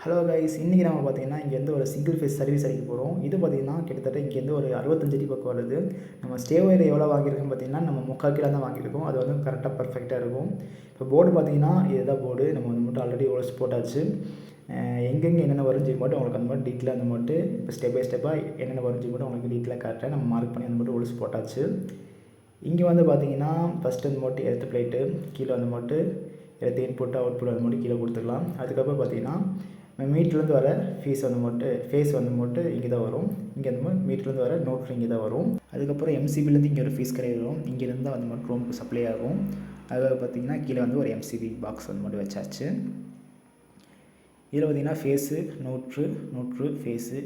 Hello guys, இன்றைக்கி நம்ம பார்த்தீங்கன்னா இங்கேருந்து ஒரு சிங்கிள் ஃபேஸ் சர்வீஸ் அடிக்க போகிறோம். இது பார்த்தீங்கன்னா கிட்டத்தட்ட இங்கேருந்து ஒரு 65 அடி பக்கம் வருது. நம்ம ஸ்டே ஒயர் எவ்வளோ வாங்கியிருக்கோம் பார்த்தீங்கன்னா, நம்ம 3/4 கிலோ தான் வாங்கியிருக்கோம். அது வந்து கரெக்டாக பர்ஃபெக்டாக இருக்கும். இப்போ போர்டு பார்த்தீங்கன்னா இதுதான் போர்டு. நம்ம வந்து மட்டும் ஆல்ரெடி ஹோல்ஸ் போட்டாச்சு. எங்கெங்கே என்னென்ன வரும்னு சொல்லி மட்டும் உங்களுக்கு அந்த மாதிரி டீட்டெயிலாக அந்த மட்டும் இப்போ ஸ்டெப் பை ஸ்டெப்பாக என்னென்ன வரும்னு சொல்லி மட்டும் உங்களுக்கு டீட்டெயிலாக காட்டுறேன். நம்ம மார்க் பண்ணி அந்த மட்டும் ஹோல்ஸ் போட்டாச்சு. இங்கே வந்து பார்த்தீங்கன்னா ஃபஸ்ட்டு அந்த மட்டும் எர்த் பிளேட்டு கீழே வந்து மட்டும் எர்த் இன்புட்டு அவுட்புட் அந்த மட்டும் கீழே கொடுத்துக்கலாம். அதுக்கப்புறம் பார்த்தீங்கன்னா மீட்டர்லேருந்து வர ஃபேஸ் வந்து மட்டும் இங்கே தான் வரும். இங்கே அந்த மாதிரி மீட்டர்லேருந்து வர நோட்ரு இங்கே தான் வரும். அதுக்கப்புறம் எம்சிபிலேருந்து இங்கே ஒரு ஃபீஸ் கிடையாது வரும். இங்கேருந்து தான் வந்து மட்டும் ரூமுக்கு சப்ளை ஆகும். அதாவது பார்த்திங்கன்னா கீழே வந்து ஒரு எம்சிபி பாக்ஸ் வந்து மட்டும் வச்சாச்சு. இதில் பார்த்திங்கன்னா ஃபேஸு நோட்ரு ஃபேஸு,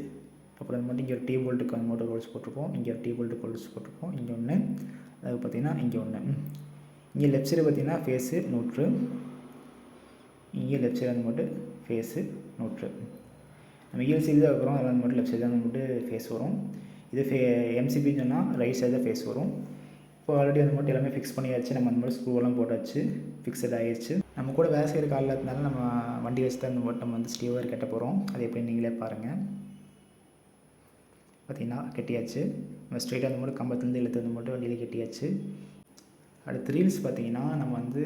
அப்புறம் அது மட்டும் இங்கே ஒரு டீ போல்ட்டுக்கு வந்து மட்டும் ஹோல்ஸ் போட்டிருப்போம். இங்கே ஒரு டீ போல்ட்டுக்கு ஹோல்ஸ் போட்டிருப்போம். இங்கே ஒன்று, அது பார்த்திங்கன்னா இங்கே ஒன்று. இங்கே லெஃப்ட் சைடு பார்த்திங்கன்னா ஃபேஸு நோட்ரு, இங்கே லெஃப்ட் சைடு வந்து மட்டும் ஃபேஸு நோட்ரு. நம்ம இஎல்சிபி தான் வைக்கிறோம், அதில் வந்து மட்டும் லெஃப்ட் சைடு தான் மட்டும் ஃபேஸ் வரும். இது எம்சிபின்னு சொன்னால் ரைட் சைடு தான் ஃபேஸ் வரும். இப்போ ஆல்ரெடி வந்து மட்டும் எல்லாமே ஃபிக்ஸ் பண்ணியாச்சு. நம்ம அந்த மாதிரி ஸ்க்ரூவெல்லாம் போட்டாச்சு, ஃபிக்ஸட் ஆகிடுச்சு. நம்ம கூட வேலை செய்கிற காலில் இருந்தாலும் நம்ம வண்டி வச்சு தான் இந்த மட்டும் நம்ம வந்து ஸ்டீவர் கட்ட போகிறோம். அது எப்படி நீங்களே பாருங்கள். பார்த்திங்கன்னா கட்டியாச்சு. நம்ம ஸ்ட்ரெயிட்டாக அந்த மட்டும் கம்பத்துலேருந்து இழுத்து வந்து மட்டும் வண்டியில் கட்டியாச்சு. அடுத்து ரீல்ஸ் பார்த்திங்கன்னா நம்ம வந்து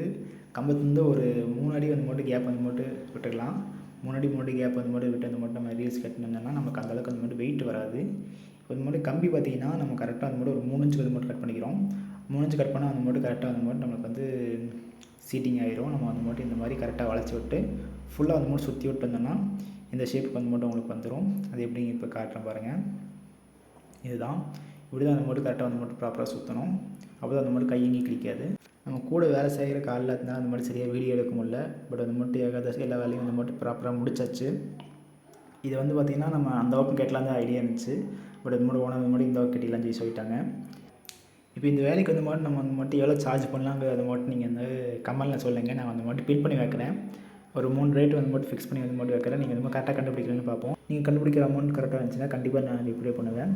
கம்பத்துலேருந்து ஒரு 3 அடி வந்து மட்டும் கேப் வந்து மட்டும் விட்டுக்கலாம். 3 அடி கேப் வந்து மட்டும் விட்டு அந்த மட்டும் நம்ம ரீல்ஸ் கட்டினோம்னா நமக்கு அந்தளவுக்கு அந்த மட்டும் வெயிட் வராது. இப்போ இந்த மட்டும் கம்பி பார்த்திங்கன்னா நம்ம கரெக்டாக அந்த மட்டும் ஒரு 3 இன்ச்சு வந்து மட்டும் கட் பண்ணிக்கிறோம். 3 இன்ச்சு கட் பண்ணால் அந்த மட்டும் கரெக்டாக அந்த மட்டும் நமக்கு வந்து சீட்டிங் ஆகிரும். நம்ம அந்த மட்டும் இந்த மாதிரி கரெக்டாக வளைச்சி விட்டு ஃபுல்லாக அந்த மட்டும் சுற்றி விட்டு வந்தோம்னா இந்த ஷேப்புக்கு வந்து மட்டும் உங்களுக்கு வந்துடும். அது எப்படிங்க இப்போ காட்டுறேன் பாருங்கள். இதுதான் இப்படி தான் அந்த மட்டும் கரெக்டாக வந்து மட்டும் ப்ராப்பராக சுற்றணும். அப்போ தான் அந்த மட்டும் கையங்கி கிளிக்காது. நம்ம கூட வேலை செய்கிற காலில் இருந்தால் அந்த மாதிரி சரியாக வீடியோ எடுக்க முடியல. பட் அந்த மட்டும் ஏகாதசி எல்லா வேலையும் அந்த மட்டும் ப்ராப்பராக முடிச்சாச்சு. இது வந்து பார்த்திங்கன்னா நம்ம அந்த ஒர்க்கும் கேட்டலாம் தான் ஐடியா இருந்துச்சு. பட் அது மட்டும் ஓனர் மட்டும் இந்த ஒர்க் கட்டிலாம் சொல்லி சொல்லிட்டாங்க. இப்போ இந்த வேலைக்கு வந்து மட்டும் நம்ம அந்த மட்டும் எவ்வளோ சார்ஜ் பண்ணலாங்க அதை மட்டும் நீங்கள் வந்து கமெண்ட்டில் சொல்லுங்கள். நான் அந்த மட்டும் பின் பண்ணி வைக்கிறேன். ஒரு 3 ரேட் வந்து மட்டும் ஃபிக்ஸ் பண்ணி வந்து மட்டும் வைக்கிறேன். நீங்கள் இந்த மாதிரி கரெக்டாக கண்டுபிடிக்கலன்னு பார்ப்போம். நீங்கள் கண்டுபிடிக்கிற அமௌண்ட் கரெக்டாக இருந்துச்சுன்னா கண்டிப்பாக நான் ரிப்ளை பண்ணுவேன்.